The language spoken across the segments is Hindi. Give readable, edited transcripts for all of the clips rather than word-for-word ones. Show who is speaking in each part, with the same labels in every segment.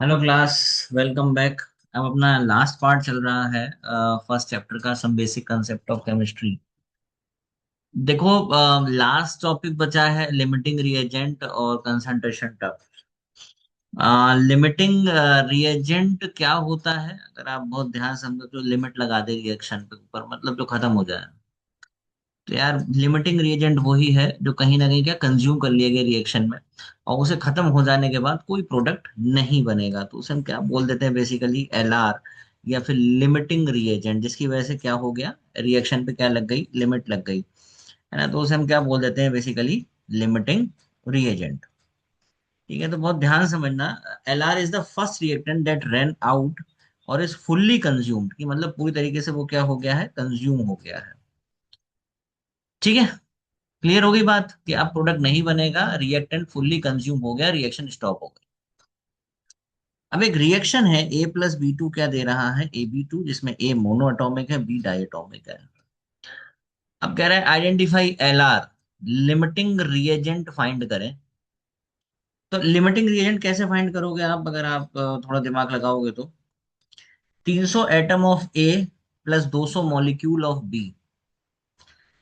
Speaker 1: Hello class. Welcome back. अब अपना लास्ट पार्ट चल रहा है फर्स्ट चैप्टर का, some basic concept of chemistry. देखो, लास्ट टॉपिक बचा है लिमिटिंग रिएजेंट और कंसंट्रेशन टर्म। लिमिटिंग रिएजेंट क्या होता है, अगर आप बहुत ध्यान से समझो तो लिमिट लगा दे रिएक्शन पे ऊपर, मतलब जो खत्म हो जाए। तो यार, लिमिटिंग रिएजेंट वही है जो कहीं ना कहीं क्या कंज्यूम कर लिया गया रिएक्शन में, और उसे खत्म हो जाने के बाद कोई प्रोडक्ट नहीं बनेगा, तो उसे हम क्या बोल देते हैं बेसिकली, एलआर, या फिर लिमिटिंग रिएजेंट, जिसकी वजह से क्या हो गया, रिएक्शन पे क्या लग गई, लिमिट लग गई, है ना। तो उसे हम क्या बोल देते हैं बेसिकली, लिमिटिंग रिएजेंट। ठीक है, तो बहुत ध्यान से समझना। LR is the first reactant that run out और इज फुल्ली कंज्यूम्ड, कि मतलब पूरी तरीके से वो क्या हो गया है, कंज्यूम हो गया है। ठीक है, क्लियर हो गई बात कि अब प्रोडक्ट नहीं बनेगा, रिएक्टेंट फुल्ली कंज्यूम हो गया, रिएक्शन स्टॉप हो गई। अब एक रिएक्शन है A+B2, क्या दे रहा है, AB2, जिसमें A मोनो एटॉमिक है, B डाई एटॉमिक है। अब कह रहा है identify LR, limiting reagent find करें। तो लिमिटिंग रिएजेंट कैसे फाइंड करोगे आप, अगर आप थोड़ा दिमाग लगाओगे तो, 300 atom of A plus 200 molecule of B।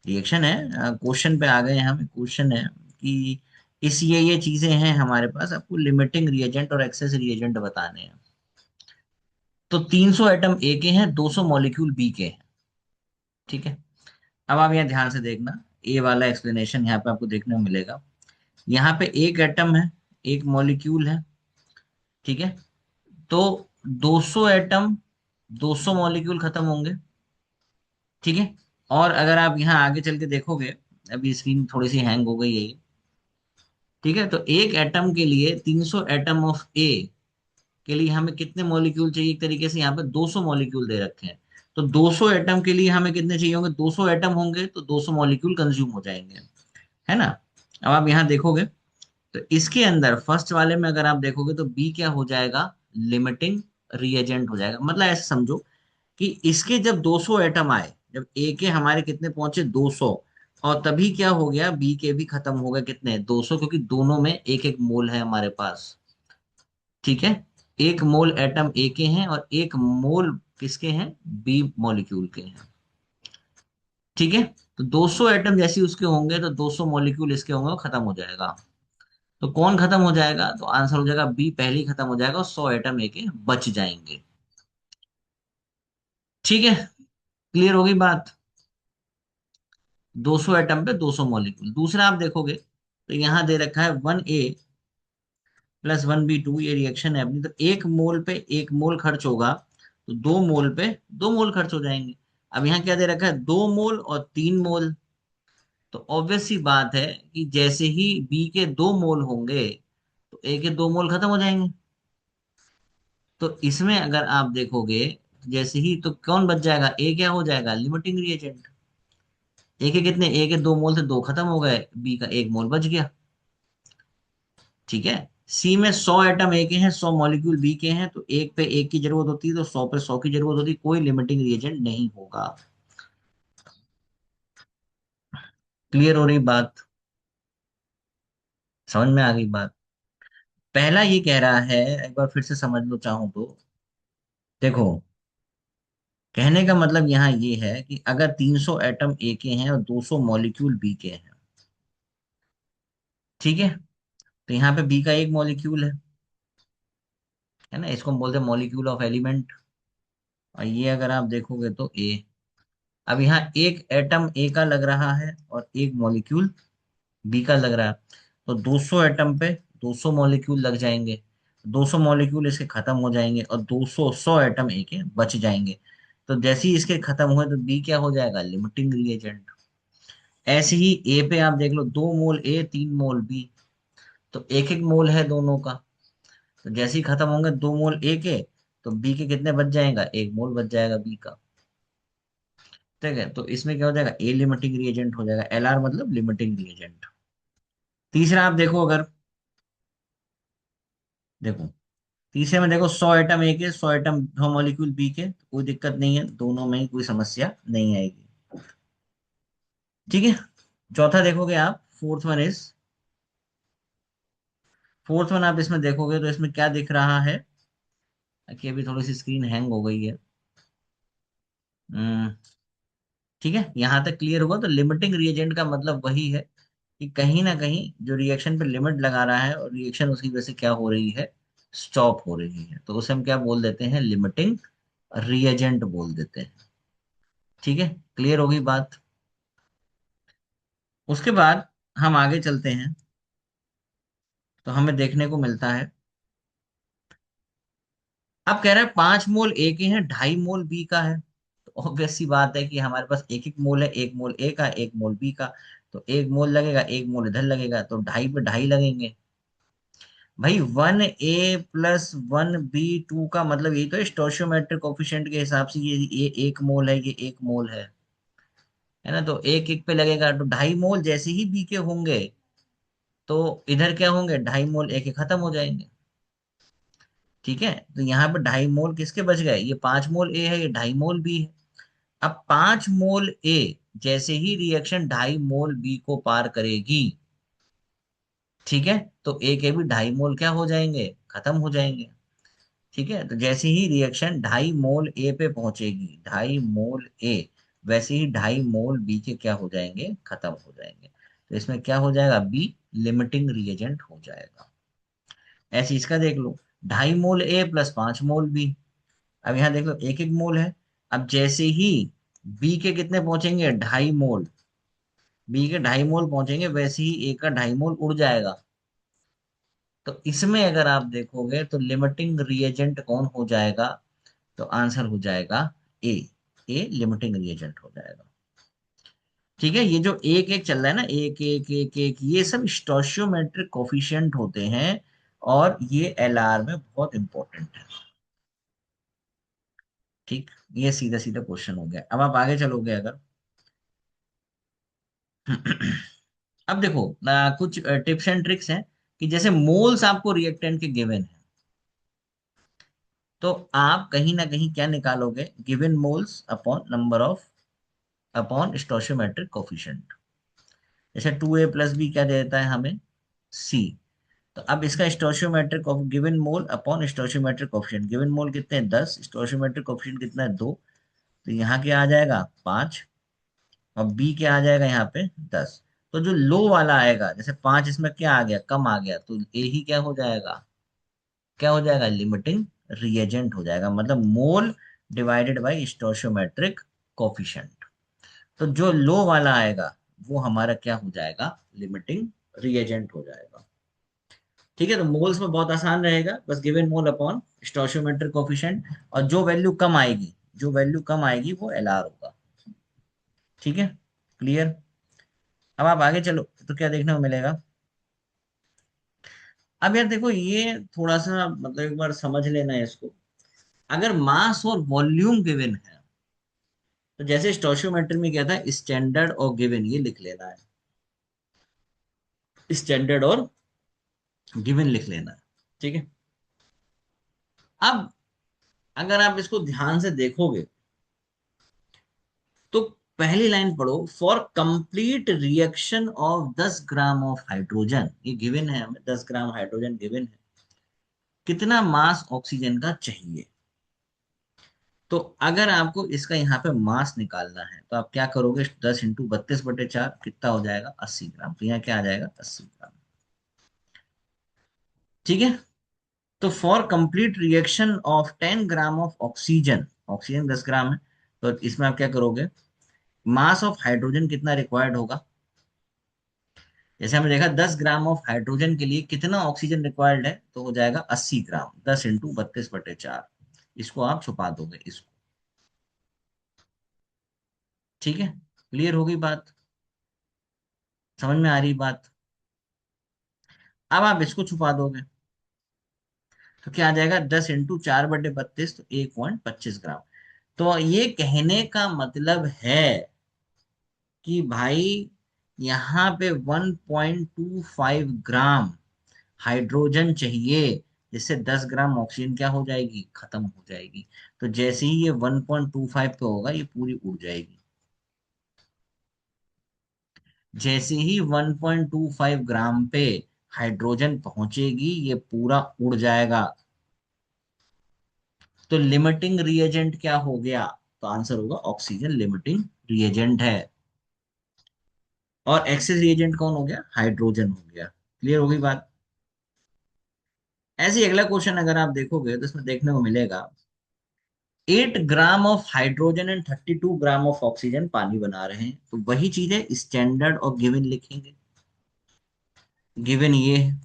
Speaker 1: Reaction है, क्वेश्चन पे आ गए हैं हम, क्वेश्चन है कि इस ये चीजें हैं हमारे पास, आपको लिमिटिंग रिएजेंट और एक्सेस रिएजेंट बताने हैं। तो 300 एटम ए के हैं, 200 मॉलिक्यूल बी के हैं। ठीक है, अब आप यहाँ ध्यान से देखना, ए वाला एक्सप्लेनेशन यहाँ पे आपको देखने को मिलेगा। यहाँ पे एक एटम है, एक मॉलिक्यूल है। ठीक है, तो 200 एटम, 200 मॉलिक्यूल खत्म होंगे। ठीक है, और अगर आप यहाँ आगे चल के देखोगे, अभी स्क्रीन थोड़ी सी हैंग हो गई है ये। ठीक है, तो एक एटम के लिए 300 एटम ऑफ ए के लिए हमें कितने मॉलिक्यूल चाहिए, एक तरीके से यहाँ पे 200 मॉलिक्यूल दे रखे हैं। तो 200 एटम के लिए हमें कितने चाहिए होंगे, 200 एटम होंगे तो 200 मॉलिक्यूल कंज्यूम हो जाएंगे, है ना। अब आप यहाँ देखोगे तो इसके अंदर फर्स्ट वाले में अगर आप देखोगे तो बी क्या हो जाएगा, लिमिटिंग रिएजेंट हो जाएगा। मतलब ऐसे समझो कि इसके जब 200 एटम आए, जब ए के हमारे कितने पहुंचे, 200, और तभी क्या हो गया, बी के भी खत्म हो गए, कितने, 200, क्योंकि दोनों में एक एक मोल है हमारे पास। ठीक है, एक मोल एटम ए के हैं और एक मोल किसके हैं, बी मॉलिक्यूल के हैं। ठीक है, तो 200 एटम जैसे ही उसके होंगे तो 200 मॉलिक्यूल इसके होंगे, वो खत्म हो जाएगा। तो कौन खत्म हो जाएगा, तो आंसर हो जाएगा बी पहले ही खत्म हो जाएगा, और 100 एटम ए के बच जाएंगे। ठीक है, क्लियर होगी बात। 200 एटम पे 200 मॉलिक्यूल। दूसरा आप देखोगे तो यहाँ दे रखा है 1A+1B2, ये रिएक्शन है अपनी। तो एक मोल पे एक मोल खर्च होगा, तो दो मोल पे दो मोल खर्च हो जाएंगे। अब यहाँ क्या दे रखा है, 2 मोल और 3 मोल। तो ऑब्वियस सी बात है कि जैसे ही बी के 2 मोल होंगे तो ए के 2 मोल खत्म हो जाएंगे। तो इसमें अगर आप देखोगे, जैसे ही तो कौन बच जाएगा, ए क्या हो जाएगा, लिमिटिंग रिएजेंट। ए के कितने, ए के 2 मोल से 2 खत्म हो गए, बी का 1 मोल बच गया। ठीक है, सी में 100 एटम ए के हैं, 100 मॉलिक्यूल बी के हैं, तो एक पे एक की जरूरत होती है, तो 100 पे 100 की जरूरत होती है, कोई लिमिटिंग रिएजेंट नहीं होगा। क्लियर हो रही बात, समझ में आ गई बात। पहला ये कह रहा है, एक बार फिर से समझ लो चाहो तो। देखो, कहने का मतलब यहाँ ये है कि अगर 300 एटम ए के हैं और 200 मॉलिक्यूल बी के हैं, ठीक है, तो यहाँ पे बी का एक मॉलिक्यूल है ना, इसको हम बोलते हैं मॉलिक्यूल ऑफ एलिमेंट। और ये अगर आप देखोगे तो ए। अब यहाँ एक एटम ए का लग रहा है और एक मॉलिक्यूल बी का लग रहा है, तो 200 एटम पे 200 मॉलिक्यूल लग जाएंगे, 200 मॉलिक्यूल इसके खत्म हो जाएंगे, और 200 100 एटम ए के बच जाएंगे। तो जैसे ही इसके खत्म हुए तो बी क्या हो जाएगा, लिमिटिंग रिएजेंट। ऐसे ही ए पे आप देख लो, 2 मोल ए 3 मोल बी, तो एक एक मोल है दोनों का। तो जैसे ही खत्म होंगे 2 मोल ए के, तो बी के कितने बच जाएगा, 1 मोल बच जाएगा बी का। ठीक है, तो इसमें क्या हो जाएगा, ए लिमिटिंग रिएजेंट हो जाएगा, एल आर मतलब लिमिटिंग रिएजेंट। तीसरा आप देखो, अगर देखो तीसरे में देखो, 100 एटम ए के, 100 एटम 100 मॉलिक्यूल बी के, तो कोई दिक्कत नहीं है, दोनों में ही कोई समस्या नहीं आएगी। ठीक है, चौथा देखोगे आप, फोर्थ वन आप इसमें देखोगे तो इसमें क्या दिख रहा है, कि अभी थोड़ी सी स्क्रीन हैंग हो गई है। हम्म, ठीक है, यहाँ तक क्लियर हुआ। तो लिमिटिंग रिएजेंट का मतलब वही है कि कहीं ना कहीं जो रिएक्शन पे लिमिट लगा रहा है और रिएक्शन उसकी वजह से क्या हो रही है, स्टॉप हो रही है, तो उसे हम क्या बोल देते हैं, लिमिटिंग रिएजेंट बोल देते हैं। ठीक है, क्लियर होगी बात। उसके बाद हम आगे चलते हैं, तो हमें देखने को मिलता है, अब कह रहा है 5 मोल ए के हैं, 2.5 मोल बी का है। तो ऑब्वियस सी बात है कि हमारे पास एक एक मोल है, 1 मोल ए का, 1 मोल बी का। तो 1 मोल लगेगा, 1 मोल इधर लगेगा, तो 2.5 पे 2.5 लगेंगे। भाई 1a+1b2 का मतलब यही तो है, स्टोइचियोमेट्रिक कोफिशिएंट के हिसाब से ये 1 मोल है, ये 1 मोल है ना। तो एक एक पे लगेगा, तो 2.5 मोल जैसे ही बी के होंगे, तो इधर क्या होंगे, 2.5 मोल ए के खत्म हो जाएंगे। ठीक है, तो यहाँ पे 2.5 मोल किसके बच गए, ये 5 मोल ए है, ये 2.5 मोल बी है। अब 5 मोल ए जैसे ही रिएक्शन 2.5 मोल बी को पार करेगी, ठीक है, तो ए के भी 2.5 मोल क्या हो जाएंगे, खत्म हो जाएंगे। ठीक है, तो जैसे ही रिएक्शन 2.5 मोल ए पे पहुंचेगी, 2.5 मोल ए, वैसे ही 2.5 मोल बी के क्या हो जाएंगे, खत्म हो जाएंगे। तो इसमें क्या हो जाएगा, बी लिमिटिंग रिएजेंट हो जाएगा। ऐसे इसका देख लो, 2.5 मोल ए+5 मोल बी। अब यहाँ देख लो, एक एक मोल है। अब जैसे ही बी के कितने पहुंचेंगे, 2.5 मोल, बी के 2.5 मोल पहुंचेंगे, वैसे ही ए का 2.5 मोल उड़ जाएगा। तो इसमें अगर आप देखोगे तो लिमिटिंग रिएजेंट कौन हो जाएगा, तो आंसर हो जाएगा ए। ए लिमिटिंग रिएजेंट हो जाएगा। ठीक है, ये जो एक एक चल रहा है ना, एक एक एक एक, ये सब स्टोशियोमेट्रिक कोफिशिएंट होते हैं, और ये एलआर में बहुत इंपॉर्टेंट है। ठीक, ये सीधा सीधा क्वेश्चन हो गया। अब आप आगे चलोगे अगर अब देखो, कुछ टिप्स एंड ट्रिक्स हैं, कि जैसे मोल्स आपको रिएक्टेंट के गिवन है, तो आप कहीं ना कहीं क्या निकालोगे, given moles upon number of, upon stoichiometric coefficient. जैसे 2a+b क्या देता है हमें, c। तो अब इसका stoichiometric given mole upon stoichiometric coefficient, given mole कितने हैं 10, स्टोशियोमेट्रिक कोफिशिएंट कितना है 2। तो यहाँ क्या आ जाएगा 5, और बी क्या आ जाएगा यहाँ पे 10। तो जो लो वाला आएगा, जैसे 5 इसमें क्या आ गया, कम आ गया, तो ए ही क्या हो जाएगा, क्या हो जाएगा, लिमिटिंग रिएजेंट हो जाएगा, मतलब मोल डिवाइडेड बाय स्टोशियोमेट्रिक कोफिशिएंट। तो जो लो वाला आएगा वो हमारा क्या हो जाएगा, लिमिटिंग रिएजेंट हो जाएगा। ठीक है, तो मोल्स में बहुत आसान रहेगा, बस गिवन मोल अपॉन स्टोइचियोमेट्रिक कोफिशिएंट, और जो वैल्यू कम आएगी, जो वैल्यू कम आएगी वो एलआर होगा। ठीक है, क्लियर। अब आप आगे चलो, तो क्या देखने को मिलेगा। अब यार देखो, ये थोड़ा सा मतलब एक बार समझ लेना है इसको। अगर मास और वॉल्यूम गिवन है, तो जैसे स्टोइचियोमेट्री में क्या था, स्टैंडर्ड और गिवन, ये लिख लेना है, स्टैंडर्ड और गिवन लिख लेना है। ठीक है, अब अगर आप इसको ध्यान से देखोगे, तो पहली लाइन पढ़ो, for complete reaction of 10 gram of hydrogen, ये गिवन है हमें, 10 ग्राम हाइड्रोजन गिवन है, कितना मास ऑक्सीजन का चाहिए। तो अगर आपको इसका यहाँ पे मास निकालना है, तो आप क्या करोगे, 10 × 32/4 कितना हो जाएगा, 80 ग्राम। तो यहाँ क्या आ जाएगा, 80 ग्राम। ठीक है, तो for complete reaction of 10 gram of oxygen, oxygen 10 ग्राम है, तो इसमें आप क्या करोगे, मास ऑफ हाइड्रोजन कितना रिक्वायर्ड होगा। जैसे हमने देखा 10 ग्राम ऑफ हाइड्रोजन के लिए कितना ऑक्सीजन रिक्वायर्ड है, तो हो जाएगा 80 ग्राम, 10 × 32/4। इसको आप छुपा दोगे इसको। ठीक है, क्लियर हो गई बात, समझ में आ रही बात। अब आप इसको छुपा दोगे, तो क्या आ जाएगा, 10 × 4/32, तो 1.25 ग्राम। तो ये कहने का मतलब है कि भाई यहाँ पे 1.25 ग्राम हाइड्रोजन चाहिए, जिससे 10 ग्राम ऑक्सीजन क्या हो जाएगी, खत्म हो जाएगी। तो जैसे ही ये 1.25 पे होगा, ये पूरी उड़ जाएगी। जैसे ही 1.25 ग्राम पे हाइड्रोजन पहुंचेगी, ये पूरा उड़ जाएगा। तो लिमिटिंग रिएजेंट क्या हो गया? तो आंसर होगा ऑक्सीजन लिमिटिंग रिएजेंट है। और एक्सेस रिएजेंट कौन हो गया? हाइड्रोजन हो गया। क्लियर होगी बात? ऐसे ही अगला क्वेश्चन अगर आप देखोगे तो इसमें देखने को मिलेगा 8 gram of hydrogen and 32 gram of oxygen पानी बना रहे हैं। तो वही चीज है, स्टैंडर्ड और गिवन लिखेंगे। गिवन ये है,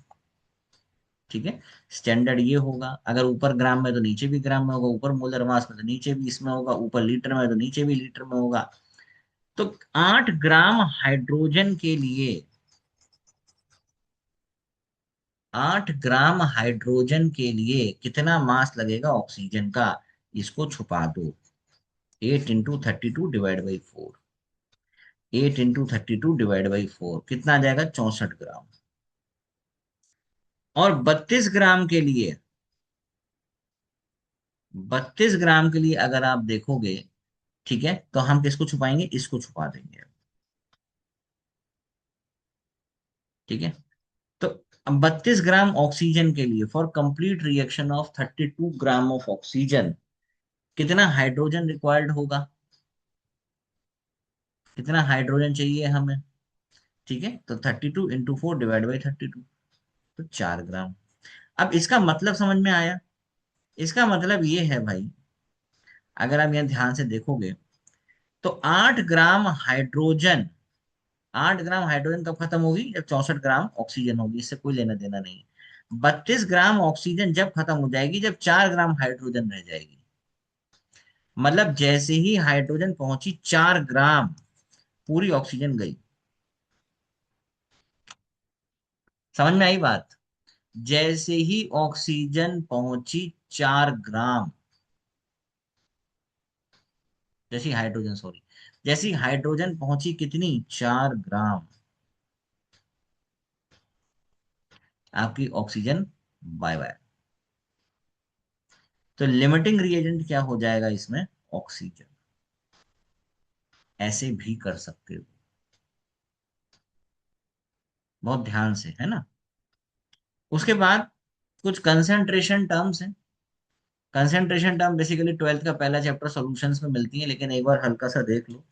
Speaker 1: ठीक है। स्टैंडर्ड ये होगा, अगर ऊपर ग्राम में तो नीचे भी ग्राम में होगा, ऊपर मोलर मास में तो नीचे भी इसमें होगा, ऊपर लीटर में तो नीचे भी लीटर में होगा। तो 8 ग्राम हाइड्रोजन के लिए, 8 ग्राम हाइड्रोजन के लिए कितना मास लगेगा ऑक्सीजन का? इसको छुपा दो। 8 × 32 डिवाइड बाई 4। 8 × 32 डिवाइड बाई 4 कितना आ जाएगा? 64 ग्राम। और 32 ग्राम के लिए, 32 ग्राम के लिए अगर आप देखोगे, ठीक है, तो हम किसको छुपाएंगे? इसको छुपा देंगे। ठीक है। तो 32 ग्राम ऑक्सीजन के लिए, for complete reaction of 32 gram of oxygen, कितना हाइड्रोजन रिक्वायर्ड होगा? कितना हाइड्रोजन चाहिए हमें? ठीक है, तो 32 × 4 डिवाइड बाई 32, तो 4 ग्राम। अब इसका मतलब समझ में आया? इसका मतलब ये है भाई, अगर आप यहाँ ध्यान से देखोगे तो 8 ग्राम हाइड्रोजन, 8 ग्राम हाइड्रोजन कब खत्म होगी? जब 64 ग्राम ऑक्सीजन होगी। इससे कोई लेना देना नहीं। 32 ग्राम ऑक्सीजन जब खत्म हो जाएगी, जब 4 ग्राम हाइड्रोजन रह जाएगी। मतलब जैसे ही हाइड्रोजन पहुंची 4 ग्राम, पूरी ऑक्सीजन गई। समझ में आई बात? जैसे ही ऑक्सीजन पहुंची 4 ग्राम, जैसी हाइड्रोजन, सॉरी, जैसी हाइड्रोजन पहुंची कितनी? 4 ग्राम, आपकी ऑक्सीजन बाय बाय। तो लिमिटिंग रिएजेंट क्या हो जाएगा इसमें? ऑक्सीजन। ऐसे भी कर सकते हो, बहुत ध्यान से, है ना। उसके बाद कुछ कंसेंट्रेशन टर्म्स हैं। कंसेंट्रेशन टर्म बेसिकली ट्वेल्थ का पहला चैप्टर सॉल्यूशंस में मिलती है, लेकिन एक बार हल्का सा देख लो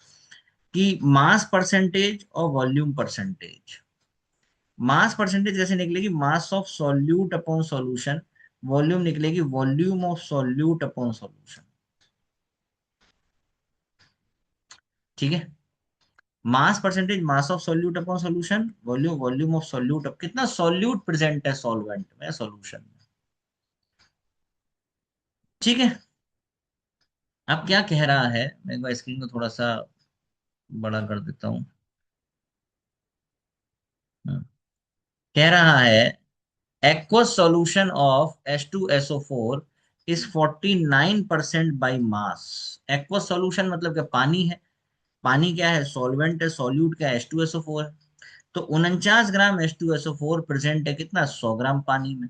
Speaker 1: कि मास परसेंटेज और वॉल्यूम परसेंटेज। मास परसेंटेज कैसे निकलेगी? Mass of solute upon solution. Volume निकलेगी volume of solute upon solution. ठीक है। Mass percentage mass of solute upon solution, volume volume of solute. अब कितना सॉल्यूट प्रेजेंट है सॉल्वेंट में, सॉल्यूशन में। ठीक है। अब क्या कह रहा है, मैं एक बार स्क्रीन को थोड़ा सा बड़ा कर देता हूँ। हम्म। कह रहा है aqueous solution of H2SO4 is 49% by mass। aqueous solution मतलब क्या? पानी है। पानी क्या है? सॉल्वेंट है। सॉल्यूट क्या है? H2SO4 है। तो 49 ग्राम H2SO4 प्रेजेंट है कितना? 100 ग्राम पानी में।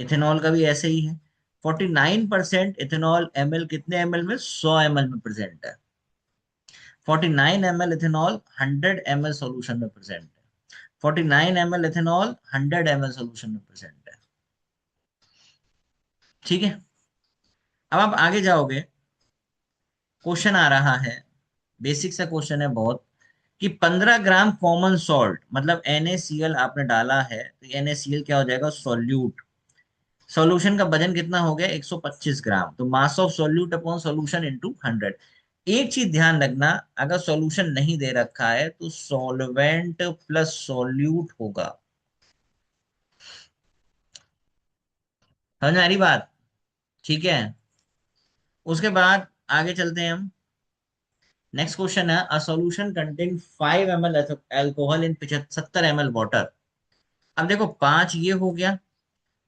Speaker 1: इथेनॉल का भी ऐसे ही है। 49% इथेनॉल ml, कितने ml में? 100 ml में प्रेजेंट है। 49 ml इथेनॉल 100 ml सॉल्यूशन में प्रेजेंट है। 49 ml इथेनॉल 100 ml सॉल्यूशन में प्रेजेंट है। ठीक है। अब आप आगे जाओगे, क्वेश्चन आ रहा है, बेसिक सा क्वेश्चन है बहुत, कि 15 ग्राम कॉमन सॉल्ट, मतलब NaCl आपने डाला है, तो NaCl क्या हो जाएगा? सॉल्यूट। सॉल्यूशन का वजन कितना हो गया? 125 ग्राम। तो मास of solute upon solution into 100। एक चीज ध्यान रखना, अगर सॉल्यूशन नहीं दे रखा है तो सॉल्वेंट प्लस सॉल्यूट होगा। समझ में आ रही बात? ठीक है। उसके बाद आगे चलते हैं हम। नेक्स्ट क्वेश्चन है, a solution contain 5 ml alcohol in 70 ml water. अब देखो 5 ये हो गया,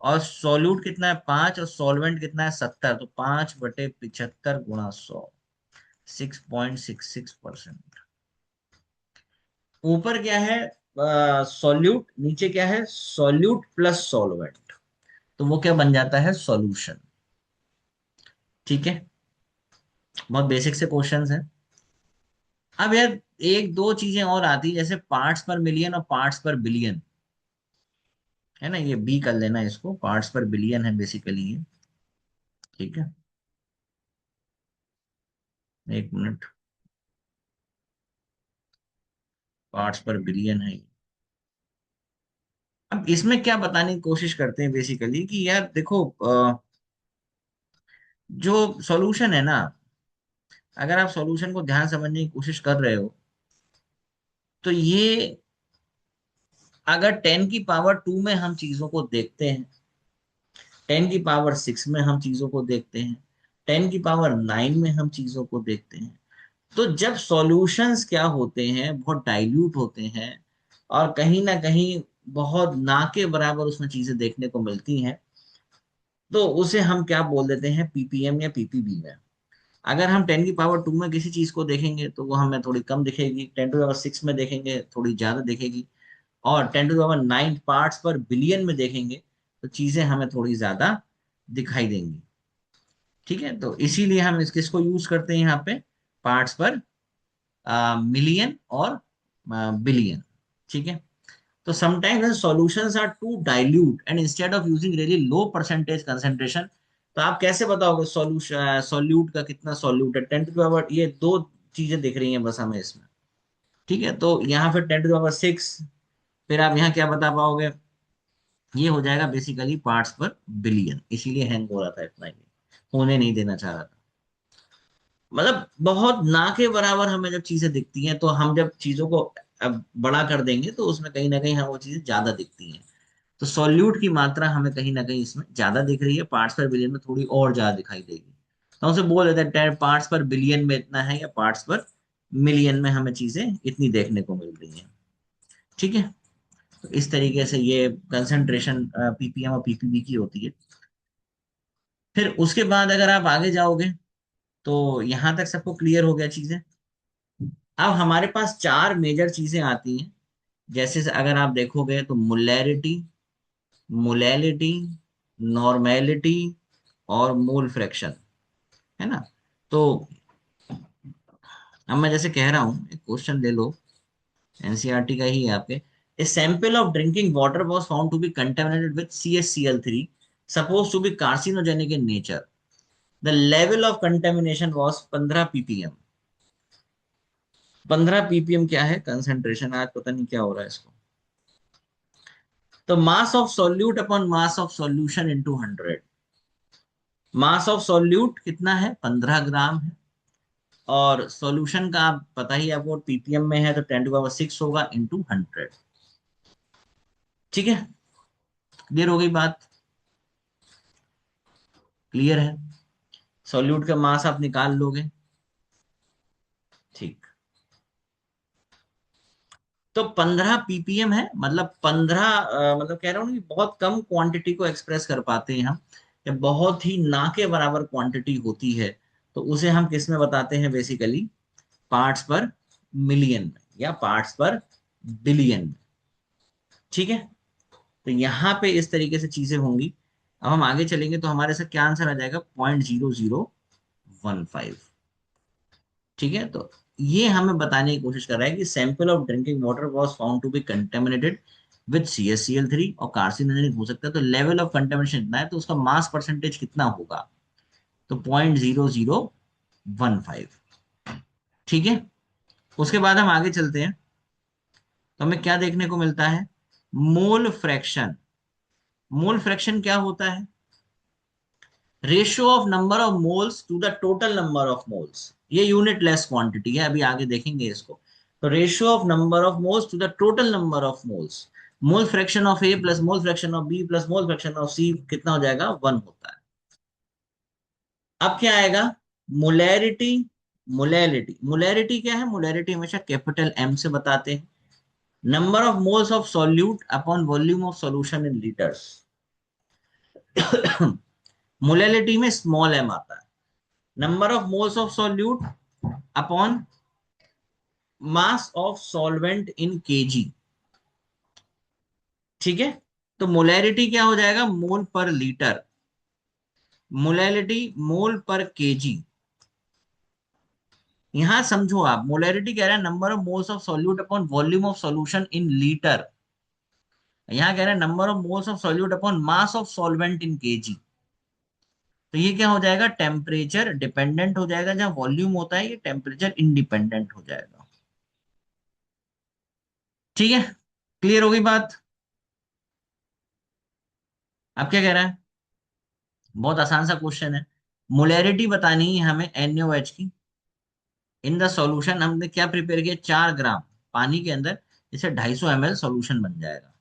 Speaker 1: और सॉल्यूट कितना है? 5, और सॉल्वेंट कितना है? 70। तो 5/75 × 100, 6.66%। ऊपर क्या है? सॉल्यूट, नीचे क्या है? Solute plus solvent. तो वो क्या बन जाता है? सॉल्यूशन। ठीक है। बहुत बेसिक से क्वेश्चंस हैं। अब यार एक दो चीजें और आती है, जैसे पार्ट्स पर मिलियन और पार्ट्स पर बिलियन, है ना। ये बी कर लेना, इसको पार्ट्स पर बिलियन है बेसिकली ये। ठीक है, 1 मिनट, पार्ट्स पर बिलियन है। अब इसमें क्या बताने की कोशिश करते हैं बेसिकली कि यार देखो, जो सॉल्यूशन है ना, अगर आप सॉल्यूशन को ध्यान समझने की कोशिश कर रहे हो, तो ये अगर 10 की पावर 2 में हम चीजों को देखते हैं, 10 की पावर 6 में हम चीजों को देखते हैं, 10 की पावर 9 में हम चीजों को देखते हैं, तो जब सॉल्यूशंस क्या होते हैं, बहुत डाइल्यूट होते हैं और कहीं ना कहीं बहुत ना के बराबर उसमें चीजें देखने को मिलती हैं, तो उसे हम क्या बोल देते हैं, पीपीएम या पीपीबी में। अगर हम 10 की पावर 2 में किसी चीज को देखेंगे तो वो हमें थोड़ी कम दिखेगी, 10 टू पावर 6 में देखेंगे थोड़ी ज्यादा दिखेगी, और 10 to power 9 parts per billion में देखेंगे तो चीजें हमें थोड़ी ज्यादा दिखाई देंगी। ठीक है, तो इसीलिए हम इस किसको यूज करते हैं यहाँ पे, पार्ट्स पर मिलियन और बिलियन। ठीक है, तो sometimes when solutions are too dilute and instead of using really low percentage concentration, तो आप कैसे बताओगे सॉल्यूशन सॉल्यूट का कितना सॉल्यूट है, 10 टू पावर, ये दो चीजें दिख रही हैं बस हमें इसमें। ठीक है, तो यहाँ फिर 10 टू पावर 6, फिर आप यहाँ क्या बता पाओगे, ये हो जाएगा बेसिकली पार्ट्स पर बिलियन, इसीलिए हैंग हो रहा था इतना, ही होने नहीं देना चाह रहा था। मतलब बहुत ना के बराबर हमें जब चीजें दिखती हैं, तो हम जब चीजों को अब बड़ा कर देंगे तो उसमें कहीं ना कहीं हम वो चीजें ज्यादा दिखती हैं। तो सॉल्यूट की मात्रा हमें कहीं ना कहीं इसमें ज्यादा दिख रही है, पार्ट्स पर बिलियन में थोड़ी और ज्यादा दिखाई देगी। तो हमसे बोल देते हैं पार्ट्स पर बिलियन में इतना है, या पार्ट्स पर मिलियन में हमें चीजें इतनी देखने को मिल रही हैं। ठीक है, तो इस तरीके से ये कंसंट्रेशन पीपीएम और पीपीबी की होती है। फिर उसके बाद अगर आप आगे जाओगे, तो यहां तक सबको क्लियर हो गया चीजें। अब हमारे पास चार मेजर चीजें आती हैं, जैसे अगर आप देखोगे तो मोलैरिटी, मोलैलिटी, नॉर्मेलिटी और मोल फ्रैक्शन, है ना। तो अब मैं जैसे कह रहा हूं, एक क्वेश्चन ले लो, एनसीईआरटी का ही है आपके। A sample of drinking water was found to be contaminated with CaCl3 suppose to be carcinogenic in nature. The level of contamination was 15 ppm। 15 ppm क्या है कंसेंट्रेशन, आज पता नहीं क्या हो रहा है इसको। तो मास of solute upon mass of solution into 100। Mass of solute कितना है, 15 ग्राम है, और सॉल्यूशन का आप पता ही आपको पीपीएम में है, तो 10 टू पावर 6 होगा इंटू 100। ठीक है, क्लियर हो गई बात, क्लियर है। सॉल्यूट का मास आप निकाल लोगे। ठीक, तो 15 ppm है, मतलब 15, मतलब कह रहा हूँ ना कि बहुत कम क्वांटिटी को एक्सप्रेस कर पाते हैं हम, या बहुत ही ना के बराबर क्वांटिटी होती है, तो उसे हम किस में बताते हैं, बेसिकली पार्ट्स पर मिलियन में या पार्ट्स पर बिलियन में। ठीक है, तो यहाँ पे इस तरीके से चीजें होंगी। अब हम आगे चलेंगे तो हमारे साथ क्या आंसर आ जाएगा, 0.0015। ठीक है, तो ये हमें बताने की कोशिश कर रहा है कि sample of drinking water was found to be contaminated with CaCl3 और कार्सिनोजेनिक हो सकता है, तो लेवल ऑफ कंटेमिनेशन इतना है, तो उसका मास परसेंटेज कितना होगा, तो 0.0015। ठीक है, उसके बाद हम आगे चलते हैं, तो हमें क्या देखने को मिलता है, मोल फ्रैक्शन। मोल फ्रैक्शन क्या होता है, ratio of number of moles to the total number of moles. ये यूनिट लेस क्वांटिटी है, अभी आगे देखेंगे इसको। तो ratio of number of moles to the total number of moles, mole fraction of A plus mole fraction of B plus mole fraction of C कितना हो जाएगा, 1 होता है। अब क्या आएगा, मोलैरिटी। मोलैरिटी, मोलैरिटी क्या है, मोलैरिटी हमेशा कैपिटल एम से बताते हैं। Number of moles of solute upon volume of solution in litres. Molality में स्मॉल एम आता है। Number of moles of solute upon mass of solvent in KG. ठीक है, तो मोलैरिटी क्या हो जाएगा, मोल पर लीटर, मोलैलिटी मोल पर केजी। यहां समझो आप, मोलैरिटी कह रहा है number of moles of solute upon volume of solution in litre, यहां कह रहा है number of moles of solute upon mass of solvent in KG. तो ये क्या हो जाएगा, टेम्परेचर डिपेंडेंट हो जाएगा, जहां वॉल्यूम होता है ये टेम्परेचर इंडिपेंडेंट हो जाएगा। ठीक है, क्लियर हो गई बात। अब क्या कह रहा है, बहुत आसान सा क्वेश्चन है। मोलैरिटी बतानी है हमें NaOH की इन द सॉल्यूशन। हमने क्या प्रिपेयर किया, 4 ग्राम पानी के अंदर इसे 250 ml सॉल्यूशन बन जाएगा।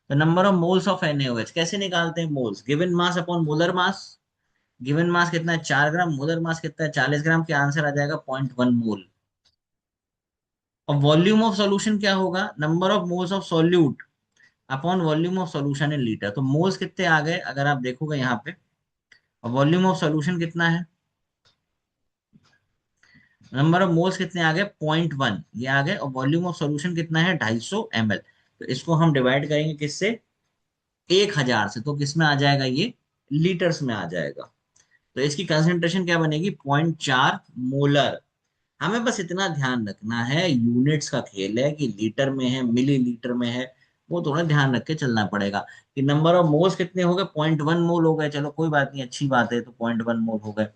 Speaker 1: तो number of moles of NaOH कैसे निकालते हैं, moles given mass upon molar मास। गिवन मास कितना है, 4 ग्राम, मोलर मास कितना है, 40 ग्राम, के आंसर आ जाएगा 0.1 मोल। और वॉल्यूम ऑफ सॉल्यूशन क्या होगा, number of moles of solute upon volume of solution in litre. तो मोल्स कितने आ गए अगर आप देखोगे यहाँ पे, और वॉल्यूम ऑफ सॉल्यूशन कितना है, नंबर ऑफ मोल्स कितने आ गए, 0.1 ये आ गए, और वॉल्यूम ऑफ सॉल्यूशन कितना है, 250 ml। तो इसको हम डिवाइड करेंगे किससे, 1000 से, तो किस में आ जाएगा ये, लीटर्स में आ जाएगा। तो इसकी कंसेंट्रेशन क्या बनेगी, 0.4 मोलर। हमें बस इतना ध्यान रखना है, यूनिट्स का खेल है कि लीटर में है मिली लीटर में है, वो थोड़ा ध्यान रख के चलना पड़ेगा। कि नंबर ऑफ मोल्स कितने हो गए, 0.1 मोल हो गए, चलो कोई बात नहीं, अच्छी बात है, तो 0.1 मोल हो गए।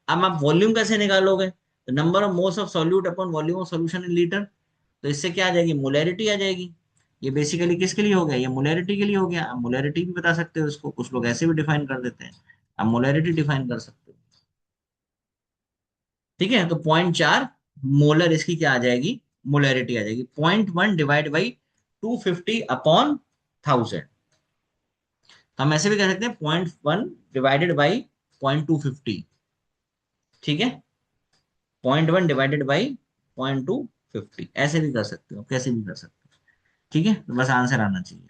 Speaker 1: अब आप वॉल्यूम कैसे निकालोगे, तो number of moles of solute upon volume of solution in litre. तो इससे क्या आ जाएगी, मोलैरिटी आ जाएगी। ये बेसिकली किसके लिए हो गया, ये मोलैरिटी के लिए हो गया। आप मोलैरिटी भी बता सकते हो इसको, कुछ लोग ऐसे भी डिफाइन कर देते हैं, आप मोलैरिटी डिफाइन कर सकते हो। ठीक है, तो 0.4 मोलर इसकी क्या आ जाएगी, मोलैरिटी आ जाएगी। 0.1 डिवाइड बाई 250 अपॉन 1000। तो हम ऐसे भी कह सकते हैं 0.1 डिवाइडेड बाई 0.250। ठीक है, 0.1 डिवाइडेड बाई 0.250, ऐसे भी कर सकते हो, कैसे भी कर सकते हो। ठीक है, तो बस आंसर आना चाहिए।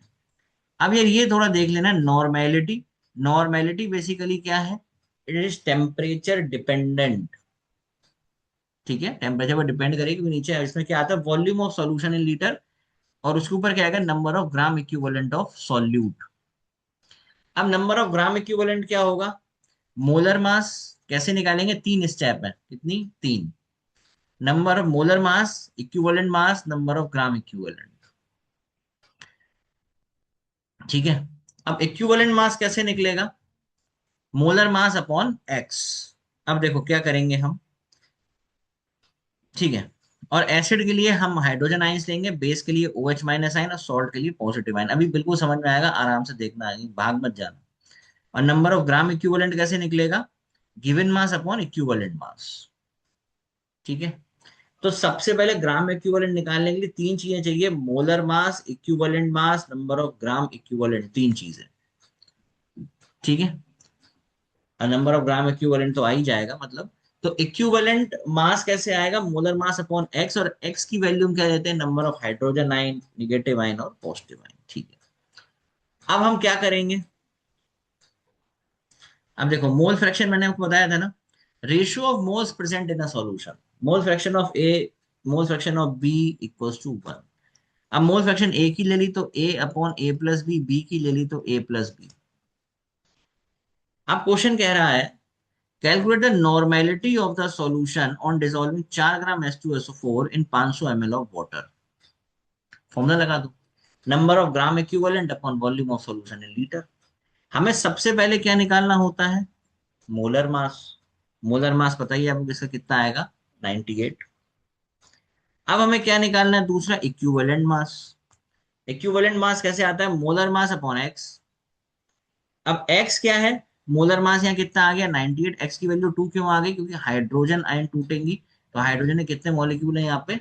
Speaker 1: अब यार ये थोड़ा देख लेना, नॉर्मेलिटी। नॉर्मेलिटी बेसिकली क्या है, इट इज टेम्परेचर डिपेंडेंट। ठीक है, टेम्परेचर पर डिपेंड करेगी, क्योंकि नीचे इसमें क्या आता है, volume of solution in litre, और उसके ऊपर क्या आएगा, number of gram equivalent of solute. अब नंबर ऑफ ग्राम इक्विवेलेंट क्या होगा, मोलर मास कैसे निकालेंगे, 3 स्टेप है, कितनी, 3। Number of molar mass, equivalent mass, number of gram equivalent. ठीक है, अब इक्विवेलेंट मास कैसे निकलेगा, मोलर मास अपॉन एक्स। अब देखो क्या करेंगे हम। ठीक है, और एसिड के लिए हम हाइड्रोजन आयंस लेंगे, बेस के लिए OH- आयन, और सॉल्ट के लिए पॉजिटिव आयन। अभी बिल्कुल समझ में आएगा, आराम से देखना है, भाग मत जाना। और नंबर ऑफ ग्राम इक्विवेलेंट कैसे निकलेगा, given mass upon equivalent mass. ठीक है, तो सबसे पहले ग्राम इक्विवेलेंट निकालने के लिए 3 चीजें चाहिए, molar mass, equivalent mass, number of gram equivalent, 3 चीजें। ठीक है, और नंबर ऑफ ग्राम इक्विवेलेंट तो आ ही जाएगा मतलब। तो इक्विवेलेंट मास कैसे आएगा, मोलर मास अपॉन एक्स, और एक्स की वैल्यू हम क्या देते हैं, number of hydrogen ion, negative ion और पॉजिटिव आयन। ठीक है, अब हम क्या करेंगे, अब देखो मोल फ्रैक्शन मैंने आपको बताया था ना, ratio of moles present in a solution, mole fraction of A, mole fraction of B equals to 1। अब मोल फ्रैक्शन ए की ले ली तो A upon A plus B, B की ले ली तो ए प्लस बी। अब क्वेश्चन कह रहा है, calculate the normality of the solution on dissolving 4 gram H2SO4 in 500 ml of water. Formula लगा दो, number of gram equivalent upon volume of solution in litre. हमें सबसे पहले क्या निकालना होता है, मोलर मास। मोलर मास बताइए आपको इसका कितना आएगा, 98। अब हमें क्या निकालना है, दूसरा इक्विवेलेंट मास। इक्विवेलेंट मास कैसे आता है, मोलर मास अपॉन एक्स। अब x क्या है, मोलर मास यहाँ कितना आ गया, 98। x की वैल्यू 2 क्यों आ गई, क्योंकि हाइड्रोजन आयन टूटेंगी। तो हाइड्रोजन के कितने मॉलिक्यूल हैं यहाँ पे,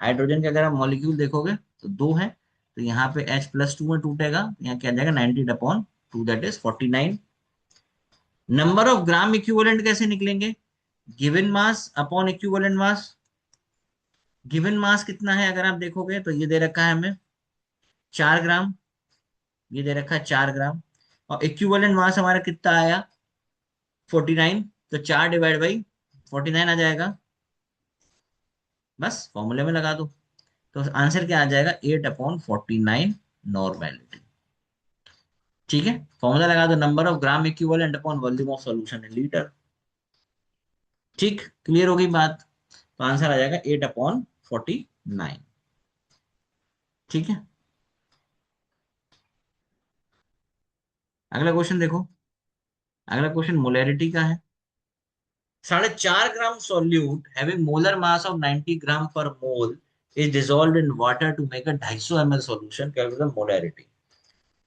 Speaker 1: हाइड्रोजन के अगर आप मॉलिक्यूल देखोगे तो 2 है, तो यहाँ पे H+2 में टूटेगा, तो यहाँ क्या आ जाएगा, 98/2, that is 49। Number of gram equivalent कैसे निकलेंगे, given mass upon equivalent mass. Given mass कितना है अगर आप देखोगे तो ये दे रखा है हमें 4 ग्राम, ये दे रखा है 4 ग्राम, और इक्विवेलेंट मास हमारा कितना आया, 49। तो 4/49 आ जाएगा, बस फॉर्मूले में लगा दो। तो आंसर क्या आ जाएगा, 8/49 नॉर्मेलिटी। ठीक है, फॉर्मूला लगा दो, number of gram equivalent upon volume of solution in litre. ठीक, क्लियर हो गई बात। तो आंसर आ जाएगा 8/49। ठीक है, अगला क्वेश्चन देखो। अगला क्वेश्चन मोलैरिटी का है। 4.5 gram solute having molar mass of 90 gram per mole is dissolved in water to make a 250 ml solution, calculate the molarity.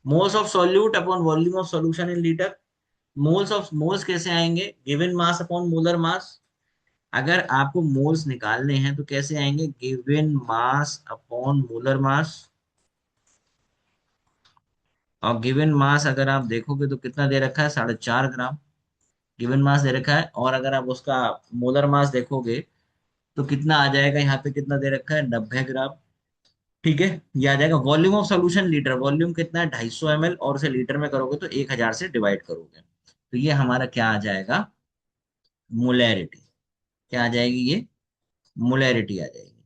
Speaker 1: Moles of solute upon volume of solution in litre. Moles कैसे आएंगे, given mass upon molar mass. अगर आपको मोल्स निकालने हैं तो कैसे आएंगे, given mass upon molar mass. और गिवन मास अगर आप देखोगे तो कितना दे रखा है, 4.5 ग्राम गिवन मास दे रखा है। और अगर आप उसका मोलर मास देखोगे तो कितना आ जाएगा, यहाँ पे कितना दे रखा है, 90 ग्राम। ठीक है, ये आ जाएगा। Volume of solution litre, volume कितना है, 250 ml, और उसे लीटर में करोगे तो 1000 से डिवाइड करोगे तो ये हमारा क्या आ जाएगा, मोलैरिटी। क्या आ जाएगी ये, मोलैरिटी आ जाएगी।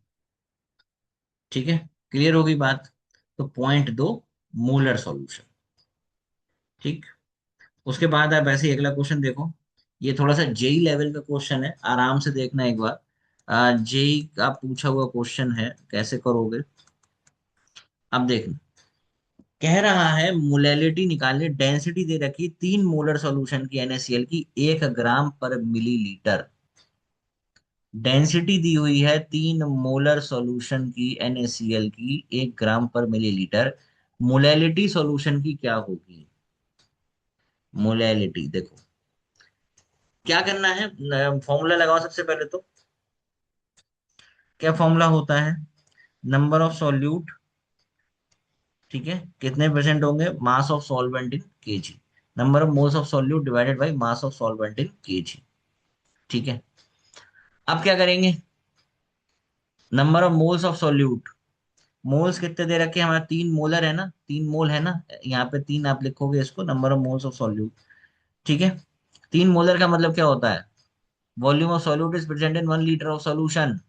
Speaker 1: ठीक है, क्लियर होगी बात। तो पॉइंट दो, मोलर सॉल्यूशन। ठीक। उसके बाद आप ऐसे ही अगला क्वेश्चन देखो। ये थोड़ा सा जेई लेवल का क्वेश्चन है, आराम से देखना एक बार। जेई का पूछा हुआ क्वेश्चन है, कैसे करोगे। अब देखना, कह रहा है मोलैलिटी निकालने, डेंसिटी दे रखी 3 मोलर सॉल्यूशन की NaCl की 1 ग्राम पर मिलीलीटर। डेंसिटी दी हुई है 3 मोलर सॉल्यूशन की NaCl की 1 ग्राम पर मिलीलीटर। मोलैलिटी सॉल्यूशन की क्या होगी। मोलैलिटी देखो, क्या करना है, फॉर्मूला लगाओ सबसे पहले तो। क्या फॉर्मूला होता है, नंबर ऑफ सॉल्यूट, ठीक है, कितने परसेंट होंगे, mass of solvent in KG. Number of moles of solute divided by mass of solvent in KG. ठीक है। अब क्या करेंगे, number of moles of solute, moles कितने दे रखे हैं, हमारा 3 मोलर है ना, 3 मोल है ना, यहाँ पे 3 आप लिखोगे इसको, number of moles of solute. ठीक है। 3 मोलर का मतलब क्या होता है, volume of solute is present in 1 litre of solution.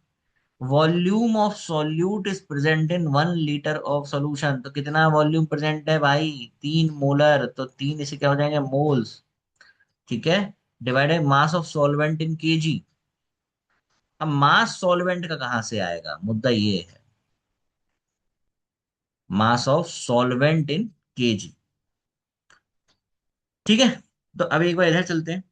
Speaker 1: Volume of solute is present in 1 litre of solution, तो कितना वॉल्यूम प्रेजेंट है भाई, 3 मोलर, तो 3 इसे क्या हो जाएंगे, मोल्स। ठीक है, divided mass of solvent in KG. अब मास सॉल्वेंट का कहां से आएगा, मुद्दा ये है, mass of solvent in KG. ठीक है, तो अब एक बार इधर चलते हैं।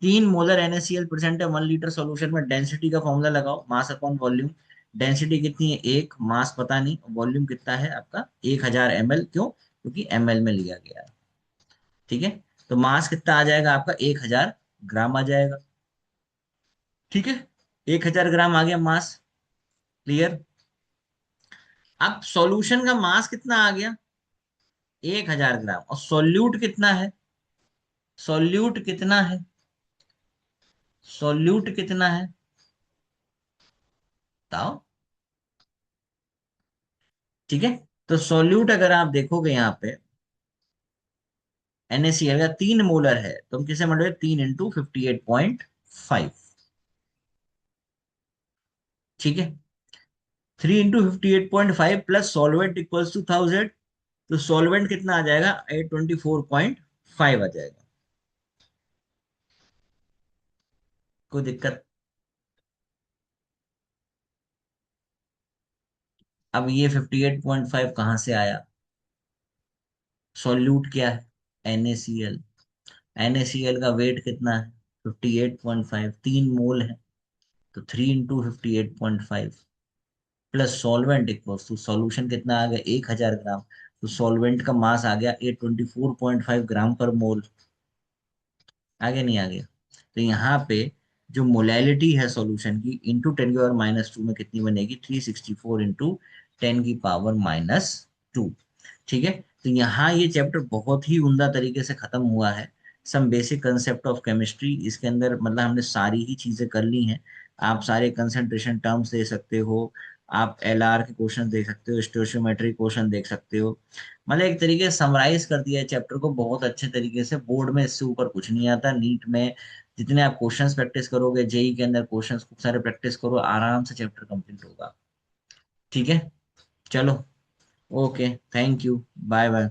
Speaker 1: 3 मोलर NaCl प्रेजेंट है 1 लीटर सॉल्यूशन में, डेंसिटी का फॉर्मूला लगाओ, मास अपॉन वॉल्यूम। डेंसिटी कितनी है, एक, मास पता नहीं, वॉल्यूम कितना है आपका 1000 ml, क्यों, क्योंकि ml में लिया गया है। ठीक है, तो मास कितना आ जाएगा आपका, 1000 ग्राम आ जाएगा। ठीक है, 1000 ग्राम आ गया मास। क्लियर। अब सॉल्यूशन का मास कितना आ गया, 1000 ग्राम, और सॉल्यूट कितना है, सॉल्यूट कितना है, सॉल्यूट कितना है, बताओ। ठीक है, तो सॉल्यूट अगर आप देखोगे यहाँ पे, NaCl का 3 मोलर है, तो हम किसे मतलब 3 × 58.5। ठीक है, 3 × 58.5 प्लस सॉल्वेंट इक्वल्स टू 1000, तो सॉल्वेंट कितना आ जाएगा, 824.5 आ जाएगा। कोई दिक्कत। अब ये 58.5 कहाँ से आया, सॉल्यूट क्या है, NaCl। NaCl का वेट कितना है, 58.5, 3 मोल है, तो 3 × 58.5 plus solvent equals to, solution कितना आ गया, 1000 ग्राम, तो सॉल्वेंट का मास आ गया 824.5 ग्राम पर मोल। आगे नहीं आ गया। तो यहाँ पे जो मोलैलिटी है सॉल्यूशन की, इंटू 10⁻², में कितनी बनेगी, 364 × 10⁻²। ठीक है, तो यहाँ ये चैप्टर बहुत ही उम्दा तरीके से खत्म हुआ है। Some basic concept of chemistry, इसके अंदर मतलब हमने सारी ही चीजें कर ली हैं। आप सारे कंसंट्रेशन टर्म्स दे सकते हो, आप LR के क्वेश्चन देख सकते हो, स्टोइचियोमेट्री क्वेश्चन देख सकते हो। मतलब एक तरीके से समराइज कर दिया है चैप्टर को बहुत अच्छे तरीके से। बोर्ड में इससे ऊपर कुछ नहीं आता, नीट में जितने आप क्वेश्चंस प्रैक्टिस करोगे, जेई के अंदर क्वेश्चंस खूब सारे प्रैक्टिस करो, आराम से चैप्टर कंप्लीट होगा। ठीक है, चलो, okay, thank you, bye bye.